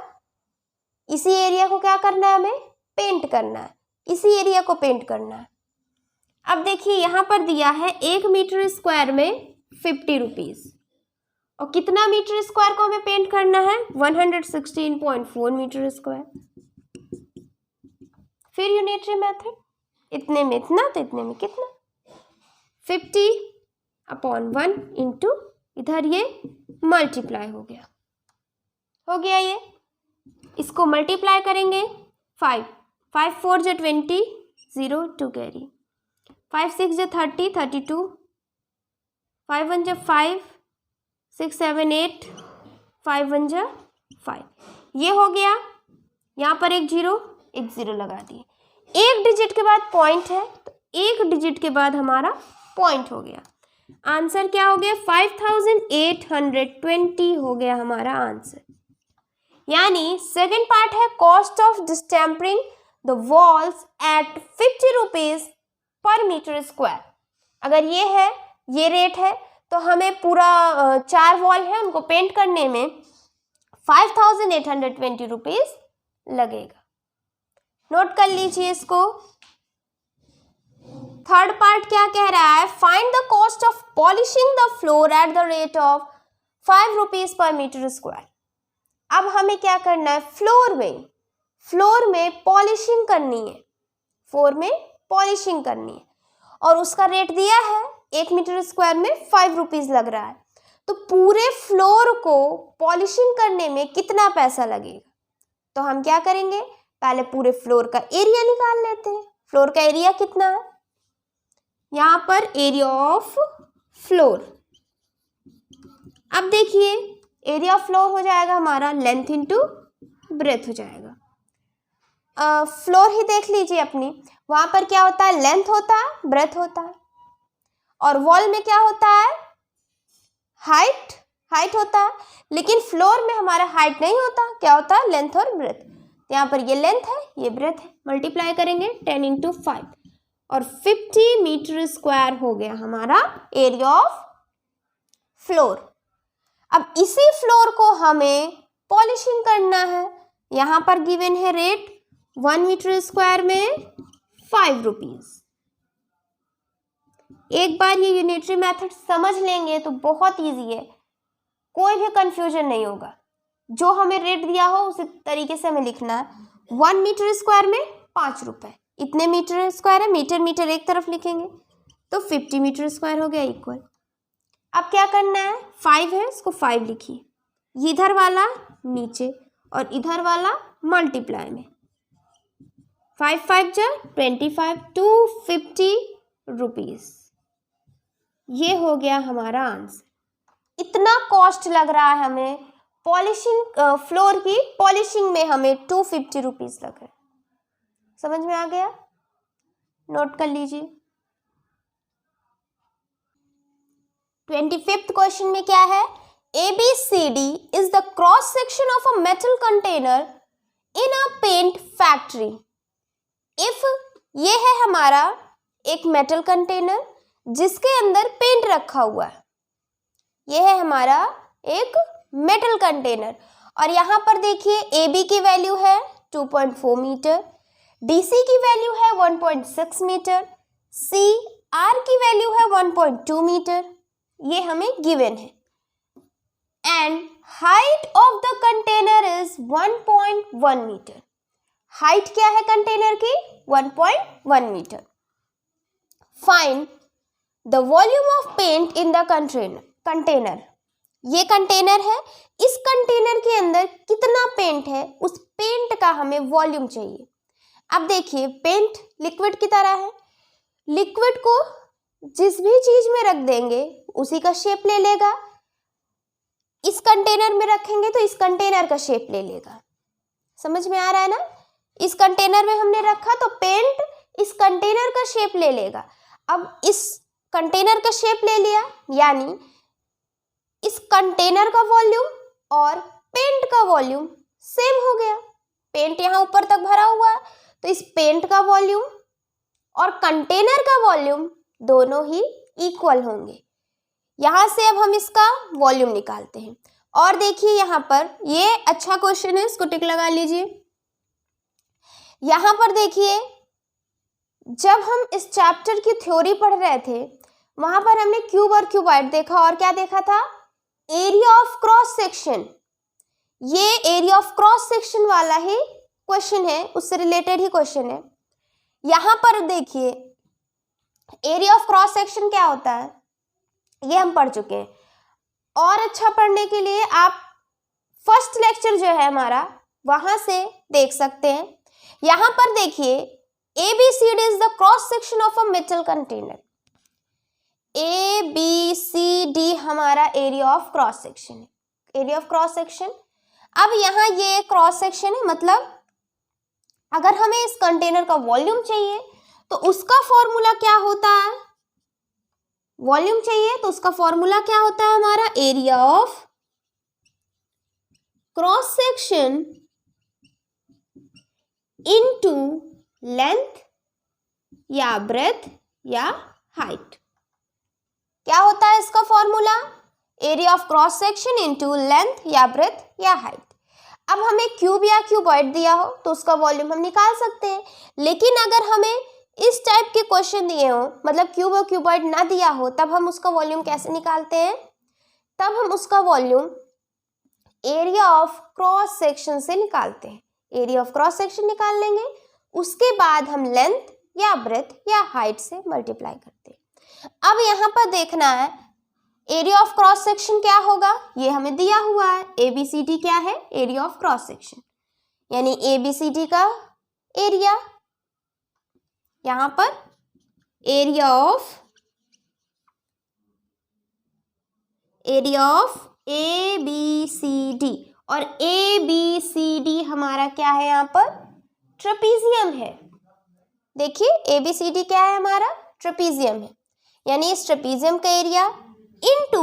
इसी एरिया को क्या करना है? हमें पेंट करना है, इसी एरिया को पेंट करना है। अब देखिए यहाँ पर दिया है 1 मीटर स्क्वायर में 50 रुपीज, और कितना मीटर स्क्वायर को हमें पेंट करना है? 116.4 मीटर स्क्वायर। फिर यूनिटरी मेथड, इतने में इतना तो इतने में कितना, 50/1 इंटू इधर ये मल्टीप्लाई हो गया ये। इसको मल्टीप्लाई करेंगे 5 4 जो 20, 0 2 कैरी, 5 6 जा 30, 32, 5 1 जा 5, 6 7 8, 5 1 जा 5, ये हो गया। यहाँ पर एक जीरो लगा दिए। एक डिजिट के बाद पॉइंट है तो एक डिजिट के बाद हमारा पॉइंट हो गया। आंसर क्या हो गया? 5820 हो गया हमारा आंसर। यानी सेकंड पार्ट है cost of distempering the walls at 50 rupees per metre square. अगर ये रेट है तो हमें पूरा 4 वॉल है उनको पेंट करने में 5820 रुपीज लगेगा। नोट कर लीजिए इसको। थर्ड पार्ट क्या कह रहा है? Find the cost of polishing the floor at the rate of 5 rupees per metre square. अब हमें क्या करना है? फ्लोर में पॉलिशिंग करनी है, और उसका रेट दिया है 1 मीटर स्क्वायर में 5 रुपीज लग रहा है। तो पूरे फ्लोर को पॉलिशिंग करने में कितना पैसा लगेगा? तो हम क्या करेंगे? पहले पूरे फ्लोर का एरिया निकाल लेते हैं। फ्लोर का एरिया कितना है? यहाँ पर एरिया ऑफ फ्लोर। अब देखिए एरिया ऑफ फ्लोर हो जाएगा हमारा लेंथ इंटू ब्रेथ हो जाएगा। फ्लोर ही देख लीजिए अपनी, वहाँ पर क्या होता है? लेंथ होता है, ब्रेथ होता है। और वॉल में क्या होता है? हाइट होता है। लेकिन फ्लोर में हमारा हाइट नहीं होता, क्या होता है? लेंथ और ब्रेथ। यहाँ पर ये लेंथ है, ये ब्रेथ है, मल्टीप्लाई करेंगे 10 इंटू 5 और 50 मीटर स्क्वायर हो गया हमारा एरिया ऑफ फ्लोर। अब इसी फ्लोर को हमें पॉलिशिंग करना है। यहाँ पर गिवन है रेट 1 मीटर स्क्वायर में 5 रुपीज। एक बार ये यूनिटरी मेथड समझ लेंगे तो बहुत इजी है, कोई भी कंफ्यूजन नहीं होगा। जो हमें रेट दिया हो उसी तरीके से हमें लिखना है। 1 मीटर स्क्वायर में 5 रुपए, इतने मीटर स्क्वायर है, मीटर एक तरफ लिखेंगे तो 50 मीटर स्क्वायर हो गया इक्वल। अब क्या करना है? 5 है, इसको 5 लिखिए, इधर वाला नीचे और इधर वाला मल्टीप्लाई में। 5 5 जा 25, 250 रुपीज। ये हो गया हमारा आंसर। इतना कॉस्ट लग रहा है हमें पॉलिशिंग, फ्लोर की पॉलिशिंग में हमें 250 रुपीज लग रहा है। समझ में आ गया? नोट कर लीजिए। 25th क्वेश्चन में क्या है? ABCD is the cross section of a metal container in a paint factory. If ये है हमारा एक मेटल कंटेनर जिसके अंदर पेंट रखा हुआ है, ये है हमारा एक मेटल कंटेनर, और यहाँ पर देखिए AB की वैल्यू है 2.4 मीटर, DC की वैल्यू है 1.6 मीटर, CR की वैल्यू है 1.2 मीटर, ये हमें गिवन है। And height of the container is 1.1 metre. Height क्या है कंटेनर की? 1.1 metre. Find the volume of paint in the container. ये कंटेनर है, इस कंटेनर के अंदर कितना पेंट है, उस पेंट का हमें वॉल्यूम चाहिए। अब देखिए पेंट लिक्विड की तरह है, लिक्विड को जिस भी चीज में रख देंगे उसी का शेप ले लेगा। इस कंटेनर में रखेंगे तो इस कंटेनर का शेप ले लेगा। समझ में आ रहा है ना? इस कंटेनर में हमने रखा तो पेंट इस कंटेनर का शेप ले लेगा। अब इस कंटेनर का शेप ले लिया, यानी इस कंटेनर का वॉल्यूम और पेंट का वॉल्यूम सेम हो गया। पेंट यहाँ ऊपर तक भरा हुआ है तो इस पेंट का वॉल्यूम और कंटेनर का वॉल्यूम दोनों ही इक्वल होंगे। यहाँ से अब हम इसका वॉल्यूम निकालते हैं। और देखिए यहाँ पर ये अच्छा क्वेश्चन है, इसको टिक लगा लीजिए। यहाँ पर देखिए जब हम इस चैप्टर की थ्योरी पढ़ रहे थे वहां पर हमने क्यूब और क्यूबॉइड देखा, और क्या देखा था? Area of cross section. ये एरिया ऑफ क्रॉस सेक्शन वाला ही क्वेश्चन है, उससे रिलेटेड ही क्वेश्चन है। यहाँ पर देखिए एरिया ऑफ क्रॉस सेक्शन क्या होता है ये हम पढ़ चुके हैं। और अच्छा पढ़ने के लिए आप फर्स्ट लेक्चर जो है हमारा वहां से देख सकते हैं। यहाँ पर देखिए ABCD is the cross section of a metal container. ABCD हमारा एरिया ऑफ क्रॉस सेक्शन है, एरिया ऑफ क्रॉस सेक्शन। अब यहाँ ये क्रॉस सेक्शन है, मतलब अगर हमें इस कंटेनर का वॉल्यूम चाहिए तो उसका फॉर्मूला क्या होता है, वॉल्यूम चाहिए तो उसका फॉर्मूला क्या होता है हमारा, area of cross section into length या ब्रेथ या हाइट। क्या होता है इसका formula, area of cross section into length या ब्रेथ या हाइट। अब हमें क्यूब या क्यूबॉइड दिया हो तो उसका वॉल्यूम हम निकाल सकते हैं, लेकिन अगर हमें इस टाइप के क्वेश्चन दिए हो, मतलब क्यूब और क्यूबॉइड ना दिया हो, तब हम उसका वॉल्यूम कैसे निकालते हैं, तब हम उसका volume area of cross section से निकालते हैं। एरिया ऑफ क्रॉस सेक्शन निकाल लेंगे, उसके बाद हम लेंथ या ब्रेथ या हाइट से मल्टीप्लाई करते हैं। अब यहाँ पर देखना है एरिया ऑफ क्रॉस सेक्शन क्या होगा, ये हमें दिया हुआ है। ABCD क्या है, एरिया ऑफ क्रॉस सेक्शन, यानी ABCD का एरिया, यहाँ पर एरिया ऑफ ABCD, और ABCD हमारा क्या है यहाँ पर, ट्रेपीजियम है। देखिए ABCD क्या है हमारा, ट्रेपीजियम है, यानी इस ट्रेपीजियम का एरिया इनटू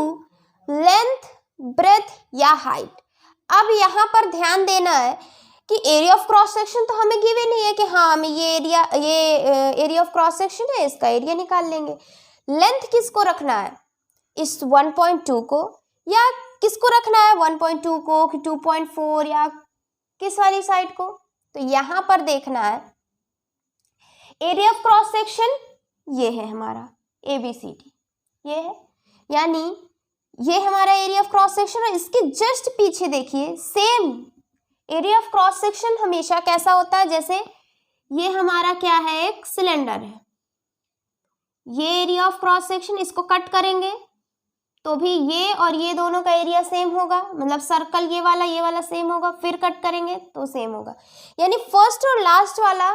लेंथ ब्रेथ या हाइट। अब यहाँ पर ध्यान देना है कि एरिया ऑफ क्रॉस सेक्शन तो हमें गिवन नहीं है कि हाँ हमें ये एरिया ऑफ क्रॉस सेक्शन है, इसका एरिया निकाल लेंगे। लेंथ किसको रखना है, इस 1.2 को, या किसको रखना है 1.2 को, 2.4 या किस वाली साइड को, तो यहाँ पर देखना है एरिया ऑफ क्रॉस सेक्शन ये है हमारा ABCD, ये है, यानी ये हमारा एरिया ऑफ क्रॉस सेक्शन। और इसके जस्ट पीछे देखिए same area of cross section हमेशा कैसा होता है, जैसे ये हमारा क्या है, एक सिलेंडर है, ये एरिया ऑफ क्रॉस सेक्शन, इसको कट करेंगे तो भी ये और ये दोनों का एरिया सेम होगा, मतलब सर्कल ये वाला सेम होगा, फिर कट करेंगे तो सेम होगा, यानी फर्स्ट और लास्ट वाला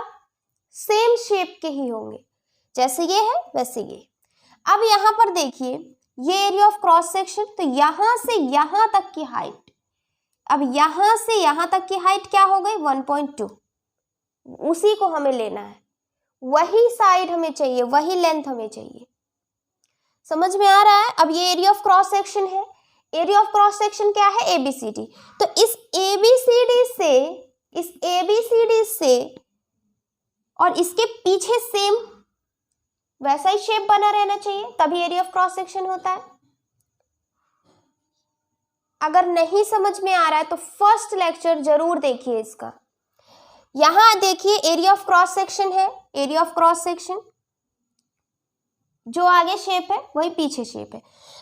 सेम शेप के ही होंगे, जैसे ये है वैसे ये। अब यहाँ पर देखिए ये एरिया ऑफ क्रॉस सेक्शन, तो यहाँ से यहाँ तक की हाइट, अब यहाँ से यहाँ तक की हाइट क्या हो गई 1.2, उसी को हमें लेना है, वही साइड हमें चाहिए, वही लेंथ हमें चाहिए। समझ में आ रहा है। अब ये एरिया ऑफ क्रॉस सेक्शन है, एरिया ऑफ क्रॉस सेक्शन क्या है ABCD, तो इस ABCD से और इसके पीछे सेम वैसा ही शेप बना रहना चाहिए, तभी एरिया ऑफ क्रॉस सेक्शन होता है। अगर नहीं समझ में आ रहा है तो फर्स्ट लेक्चर जरूर देखिए इसका। यहां देखिए एरिया ऑफ क्रॉस सेक्शन है, एरिया ऑफ क्रॉस सेक्शन, जो आगे शेप है वही पीछे शेप है,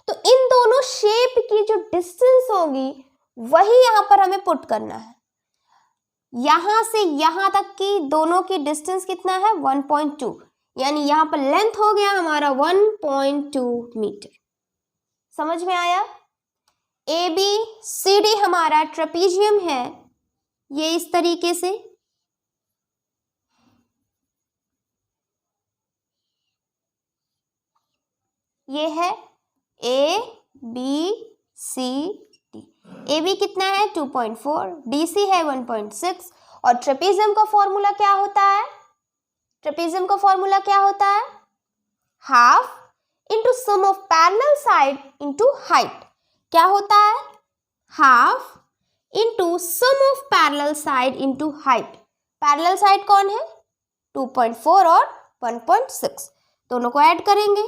तो इन दोनों शेप की जो डिस्टेंस होगी वही यहां पर हमें पुट करना है। यहां से यहां तक की दोनों की डिस्टेंस कितना है 1.2, यानी यहां पर लेंथ हो गया हमारा 1.2 मीटर। समझ में आया। ABCD हमारा ट्रेपीजियम है, ये इस तरीके से, ये है ABCD। AB कितना है 2.4, DC है 1.6, और ट्रेपीजियम का फॉर्मूला क्या होता है, ट्रेपीजियम का फॉर्मूला क्या होता है, half into sum of parallel side into height. क्या होता है, half into sum of parallel side into height. Parallel side कौन है 2.4 और 1.6, दोनों को ऐड करेंगे,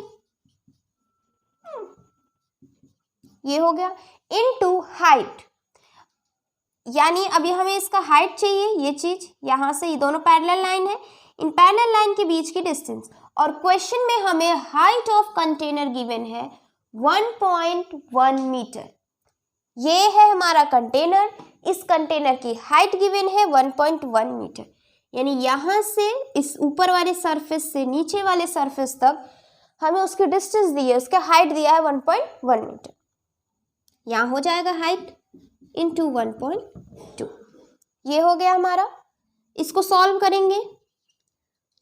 ये हो गया, इनटू हाइट, यानी अभी हमें इसका हाइट चाहिए, ये चीज यहां से, ये दोनों पैरेलल लाइन है, इन पैरेलल लाइन के बीच की डिस्टेंस, और क्वेश्चन में हमें हाइट ऑफ कंटेनर गिवन है 1.1 मीटर। ये है हमारा कंटेनर, इस कंटेनर की हाइट गिवन है 1.1 मीटर, यानी यहां से इस ऊपर वाले सरफेस से नीचे वाले सरफेस तक हमें उसकी डिस्टेंस दी है, उसका हाइट दिया है 1.1 मीटर। यहाँ हो जाएगा हाइट इंटू 1.2, ये हो गया हमारा। इसको सॉल्व करेंगे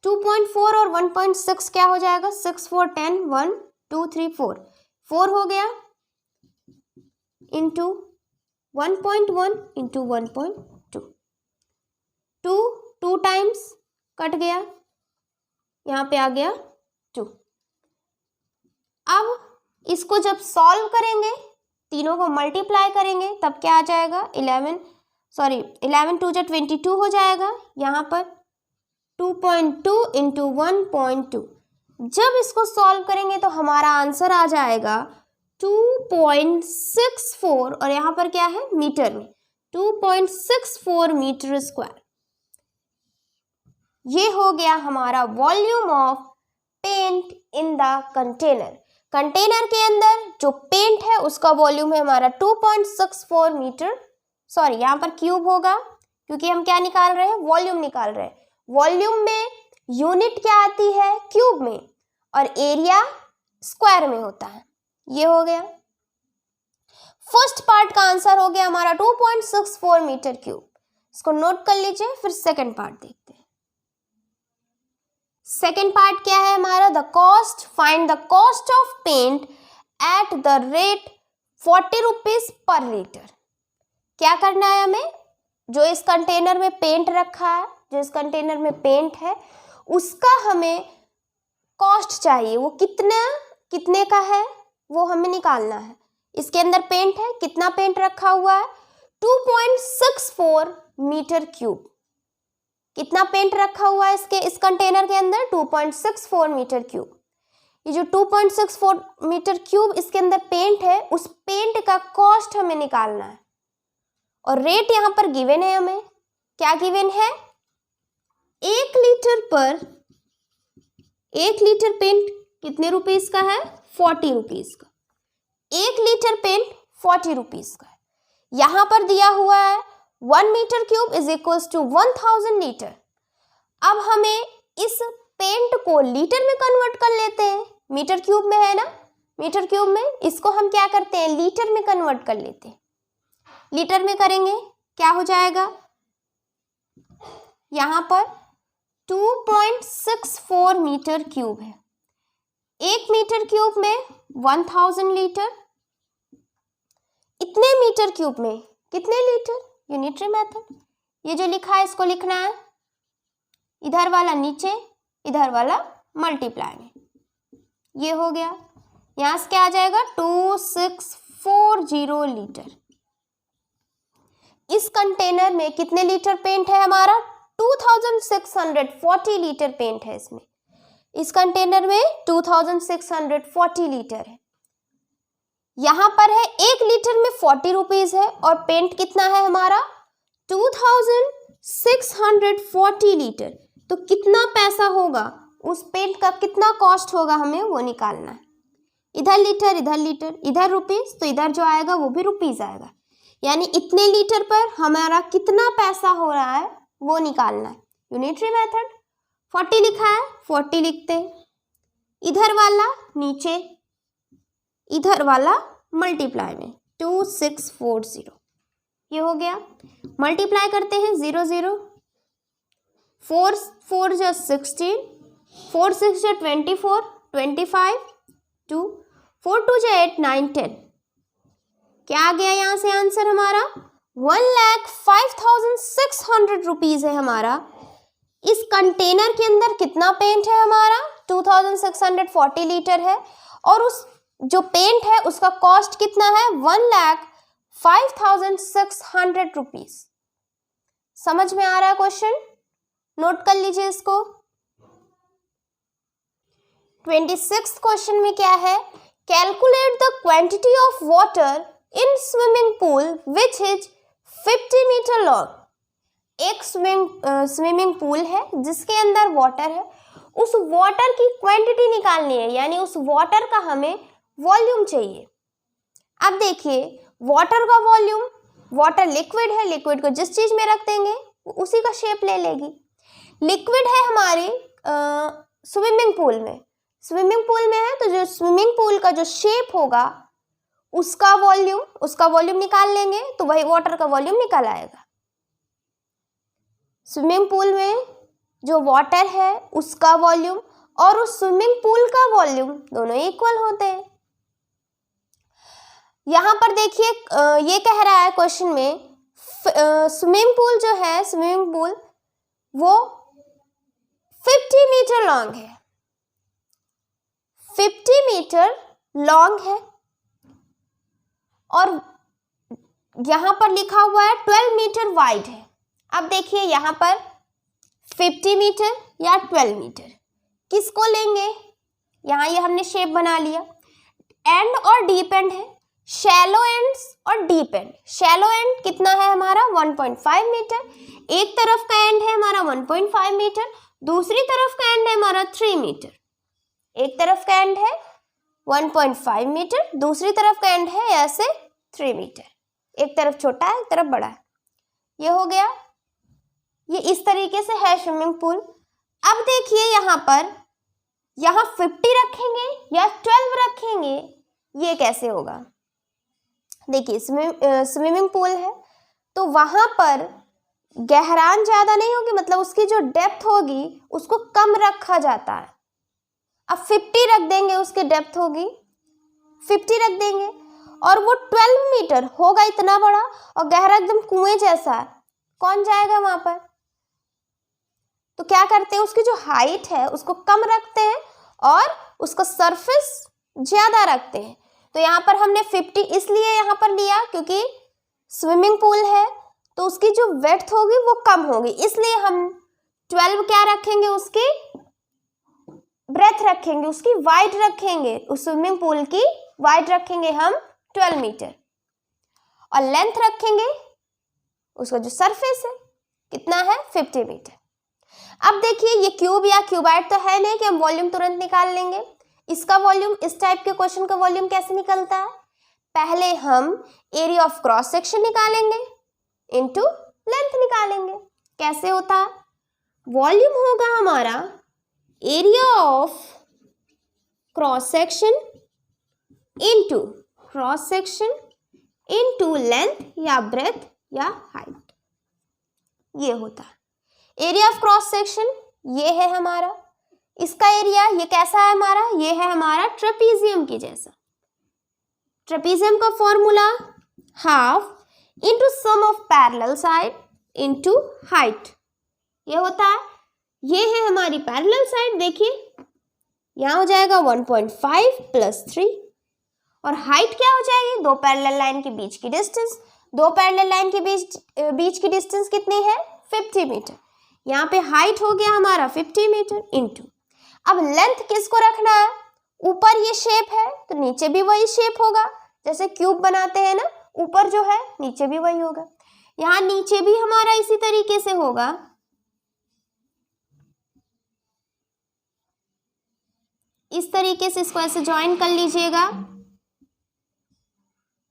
2.4 और 1.6 क्या हो जाएगा, 6 4 10, 1 2 3 4, 4 हो गया इंटू 1.1 इंटू 1.2, 2 टाइम्स कट गया, यहाँ पे आ गया 2। अब इसको जब सॉल्व करेंगे, तीनों को मल्टीप्लाई करेंगे, तब क्या आ जाएगा, 11 2 जा 22 हो जाएगा। यहाँ पर 2.2 इंटू 1.2, जब इसको सॉल्व करेंगे तो हमारा आंसर आ जाएगा 2.64, और यहाँ पर क्या है, मीटर में, 2.64 मीटर स्क्वायर। ये हो गया हमारा volume of paint in the container. Container के अंदर जो पेंट है उसका वॉल्यूम है हमारा 2.64 मीटर, यहाँ पर क्यूब होगा क्योंकि हम क्या निकाल रहे हैं, वॉल्यूम निकाल रहे हैं। वॉल्यूम में यूनिट क्या आती है, क्यूब में, और एरिया स्क्वायर में होता है। ये हो गया फर्स्ट पार्ट का आंसर, हो गया हमारा 2.64 मीटर क्यूब। इसको नोट कर लीजिए, फिर सेकंड पार्ट देखते हैं। सेकेंड पार्ट क्या है हमारा, the cost, find the cost of paint at the rate 40 rupees per litre. क्या करना है हमें, जो इस कंटेनर में पेंट रखा है, जो इस कंटेनर में पेंट है, उसका हमें कॉस्ट चाहिए, वो कितने का है वो हमें निकालना है। इसके अंदर पेंट है, कितना पेंट रखा हुआ है, 2.64 मीटर क्यूब। कितना पेंट रखा हुआ है इस कंटेनर के अंदर, 2.64 मीटर क्यूब। ये जो 2.64 मीटर क्यूब इसके अंदर पेंट है, उस पेंट का कॉस्ट हमें निकालना है। और रेट यहाँ पर गिवन है, हमें क्या गिवन है, 1 लीटर पेंट कितने रुपीस का है, 40 रुपीस का। 1 लीटर पेंट 40 रुपीस का है। यहाँ पर दिया हुआ है 1 metre cube is equals to 1000 litre. अब हमें इस पेंट को लीटर में कन्वर्ट कर लेते हैं, मीटर क्यूब में है ना, मीटर क्यूब में, इसको हम क्या करते हैं, लीटर में कन्वर्ट कर लेते हैं। लीटर में करेंगे क्या हो जाएगा, यहाँ पर 2.64 मीटर क्यूब है। 1 मीटर क्यूब में 1000 लीटर, इतने मीटर क्यूब में कितने लीटर, यूनिटरी मेथड। ये जो लिखा है इसको लिखना है, इधर वाला नीचे, इधर वाला मल्टीप्लाई में। ये हो गया, यहाँ से क्या आ जाएगा, 2640 लीटर। इस कंटेनर में कितने लीटर पेंट है हमारा, 2640 लीटर पेंट है इसमें। इस कंटेनर में 2640 लीटर है। यहाँ पर है 1 लीटर में 40 रुपीज है, और पेंट कितना है हमारा 2640 लीटर। तो कितना पैसा होगा, उस पेंट का कितना कॉस्ट होगा, हमें वो निकालना है। इधर लीटर, इधर लीटर, इधर रुपीज, तो इधर जो आएगा वो भी रुपीज आएगा। यानी इतने लीटर पर हमारा कितना पैसा हो रहा है वो निकालना है। यूनिटरी मेथड, 40 लिखा है 40 लिखते हैं, इधर वाला नीचे, इधर वाला मल्टीप्लाई में 2640। ये हो गया, मल्टीप्लाई करते हैं 0 0, 4 4 जो 16, 4 6 जो 24, 25, 2 4 2 जो 8 9 10। क्या आ गया यहाँ से आंसर हमारा, 1,05,600 रुपीज है हमारा। इस कंटेनर के अंदर कितना पेंट है हमारा, 2640 लीटर है, और उस जो पेंट है उसका कॉस्ट कितना है, 1,05,600 रुपीज। समझ में आ रहा है क्वेश्चन, नोट कर लीजिए इसको। 26th क्वेश्चन में क्या है, calculate the quantity of water in swimming pool which is 50 metre long. एक स्विमिंग पूल है जिसके अंदर वाटर है, उस वाटर की क्वांटिटी निकालनी है, यानी उस वाटर का हमें वॉल्यूम चाहिए। अब देखिए, वाटर का वॉल्यूम, वाटर लिक्विड है, लिक्विड को जिस चीज में रख देंगे उसी का शेप ले लेगी। लिक्विड है हमारी स्विमिंग पूल में, स्विमिंग पूल में है तो जो स्विमिंग पूल का जो शेप होगा उसका वॉल्यूम निकाल लेंगे, तो वही वाटर का वॉल्यूम निकल आएगा। स्विमिंग पूल में जो वाटर है उसका वॉल्यूम और उस स्विमिंग पूल का वॉल्यूम दोनों इक्वल होते हैं। यहाँ पर देखिए ये कह रहा है क्वेश्चन में स्विमिंग पूल जो है, स्विमिंग पूल वो 50 मीटर लॉन्ग है, 50 मीटर लॉन्ग है और यहाँ पर लिखा हुआ है 12 मीटर वाइड है। अब देखिए यहाँ पर 50 मीटर या 12 मीटर किसको लेंगे, यहाँ ये हमने शेप बना लिया। एंड और डीप एंड है, शैलो एंड्स और डीप एंड। शैलो एंड कितना है हमारा 1.5 मीटर, एक तरफ का एंड है हमारा 1.5 मीटर, दूसरी तरफ का एंड है हमारा 3 मीटर। एक तरफ का एंड है 1.5 मीटर, दूसरी तरफ का एंड है ऐसे 3 मीटर। एक तरफ छोटा है एक तरफ बड़ा है। ये हो गया, ये इस तरीके से है स्विमिंग पूल। अब देखिए यहाँ पर, यहाँ 50 रखेंगे या 12 रखेंगे, ये कैसे होगा। देखिए स्विमिंग पूल है तो वहां पर गहराई ज्यादा नहीं होगी, मतलब उसकी जो डेप्थ होगी उसको कम रखा जाता है। अब 50 रख देंगे, उसकी डेप्थ होगी 50 रख देंगे और वो 12 मीटर होगा, इतना बड़ा और गहरा एकदम कुएं जैसा है, कौन जाएगा वहां पर। तो क्या करते हैं, उसकी जो हाइट है उसको कम रखते हैं और उसका सरफेस ज्यादा रखते हैं। तो यहाँ पर हमने 50 इसलिए यहाँ पर लिया क्योंकि स्विमिंग पूल है तो उसकी जो विड्थ होगी वो कम होगी, इसलिए हम 12 क्या रखेंगे, उसकी ब्रेथ रखेंगे, उसकी वाइड रखेंगे, उस स्विमिंग पूल की वाइड रखेंगे हम 12 मीटर और लेंथ रखेंगे उसका जो सरफेस है कितना है 50 मीटर। अब देखिए ये क्यूब या क्यूबाइड तो है नहीं कि हम वॉल्यूम तुरंत निकाल लेंगे। इसका वॉल्यूम, इस टाइप के क्वेश्चन का वॉल्यूम कैसे निकलता है, पहले हम एरिया ऑफ क्रॉस सेक्शन निकालेंगे इनटू लेंथ निकालेंगे। कैसे होता है, वॉल्यूम होगा हमारा area of cross section into length या ब्रेथ या हाइट, ये होता है एरिया ऑफ क्रॉस सेक्शन। ये है हमारा, इसका एरिया ये कैसा है हमारा, ये है हमारा ट्रेपीजियम की जैसा। ट्रेपीजियम का formula half into sum of parallel side into height, ये होता है। ये है हमारी पैरेलल साइड, देखिए यहाँ हो जाएगा 1.5 प्लस 3 और हाइट क्या हो जाएगी, दो पैरेलल लाइन के बीच की डिस्टेंस। दो पैरेलल लाइन के बीच की डिस्टेंस कितनी है 50 मीटर। यहाँ पे हाइट हो गया हमारा 50 मीटर इंटू, अब लेंथ किसको रखना है, ऊपर ये शेप है तो नीचे भी वही शेप होगा, जैसे क्यूब बनाते हैं ना, ऊपर जो है नीचे भी वही होगा। यहाँ नीचे भी हमारा इसी तरीके से होगा, इस तरीके से इसको ऐसे ज्वाइन कर लीजिएगा,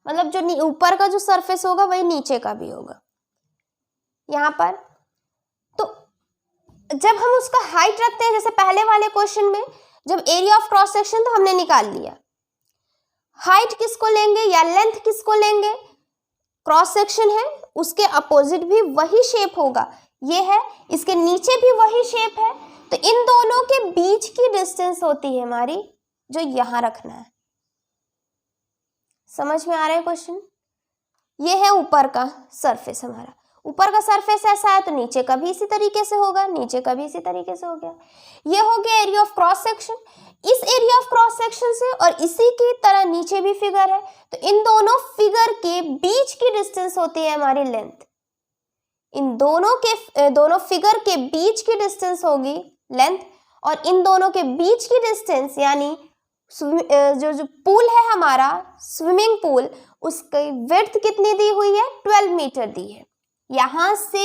मतलब जो ऊपर का जो सरफेस होगा वही नीचे का भी होगा यहाँ पर। तो जब हम उसका हाइट रखते हैं, जैसे पहले वाले क्वेश्चन में जब एरिया ऑफ क्रॉस सेक्शन तो हमने निकाल लिया, हाइट किसको लेंगे या लेंथ किसको लेंगे, क्रॉस सेक्शन है उसके अपोजिट भी वही शेप होगा, ये है इसके नीचे भी वही शेप है, तो इन दोनों के बीच की डिस्टेंस होती है हमारी जो यहां रखना है। समझ में आ रहा है क्वेश्चन। ये है ऊपर का सरफेस, हमारा ऊपर का सरफेस ऐसा है तो नीचे का भी इसी तरीके से होगा, नीचे का भी इसी तरीके से हो गया। ये हो गया एरिया ऑफ क्रॉस सेक्शन। इस एरिया ऑफ क्रॉस सेक्शन से और इसी की तरह नीचे भी फिगर है, तो इन दोनों फिगर के बीच की डिस्टेंस होती है हमारी लेंथ। इन दोनों फिगर के बीच की डिस्टेंस होगी लेंथ, और इन दोनों के बीच की डिस्टेंस यानी जो पूल है हमारा स्विमिंग पूल, उसकी विड्थ कितनी दी हुई है 12 मीटर दी है। यहाँ से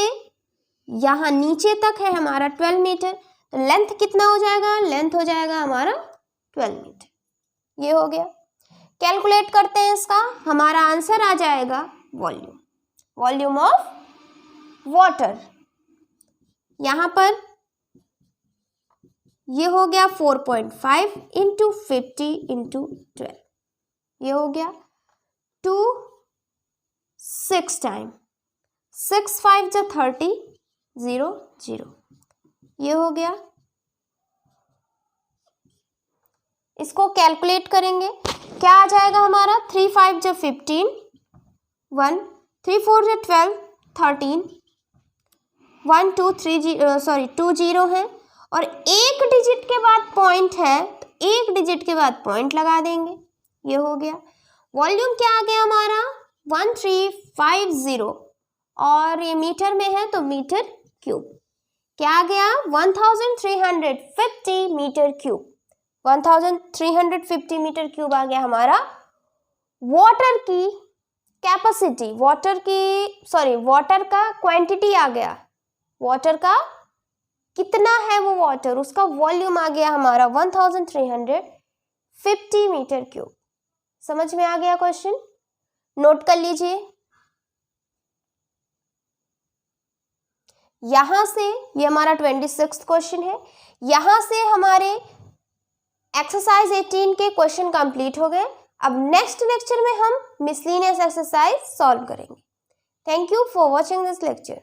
यहाँ नीचे तक है हमारा 12 मीटर, तो लेंथ कितना हो जाएगा, लेंथ हो जाएगा हमारा 12 मीटर। ये हो गया, कैलकुलेट करते हैं इसका, हमारा आंसर आ जाएगा वॉल्यूम ऑफ वाटर। यहाँ पर ये हो गया 4.5 इंटू 50 इंटू 12, ये हो गया 2 6 टाइम 6 5 जो 30 0 0, ये हो गया, इसको कैलकुलेट करेंगे, क्या आ जाएगा हमारा, 3 5 जो 15, 1 3 4 जो 12 13, 1 2 3 2 जीरो है और एक डिजिट के बाद पॉइंट है तो एक डिजिट के बाद पॉइंट लगा देंगे, ये हो गया। वॉल्यूम क्या आ गया हमारा, 1350 और ये मीटर में है तो मीटर क्यूब, क्या आ गया, 1350 मीटर क्यूब, 1350 मीटर क्यूब आ गया हमारा वाटर की कैपेसिटी, वाटर का क्वांटिटी आ गया, वाटर का कितना है वो वाटर, उसका वॉल्यूम आ गया हमारा 1350 मीटर क्यूब। समझ में आ गया क्वेश्चन, नोट कर लीजिए। यहां से ये हमारा 26th क्वेश्चन है, यहां से हमारे एक्सरसाइज 18 के क्वेश्चन कंप्लीट हो गए। अब नेक्स्ट लेक्चर में हम मिसलिनियस एक्सरसाइज सॉल्व करेंगे। Thank you for watching this lecture.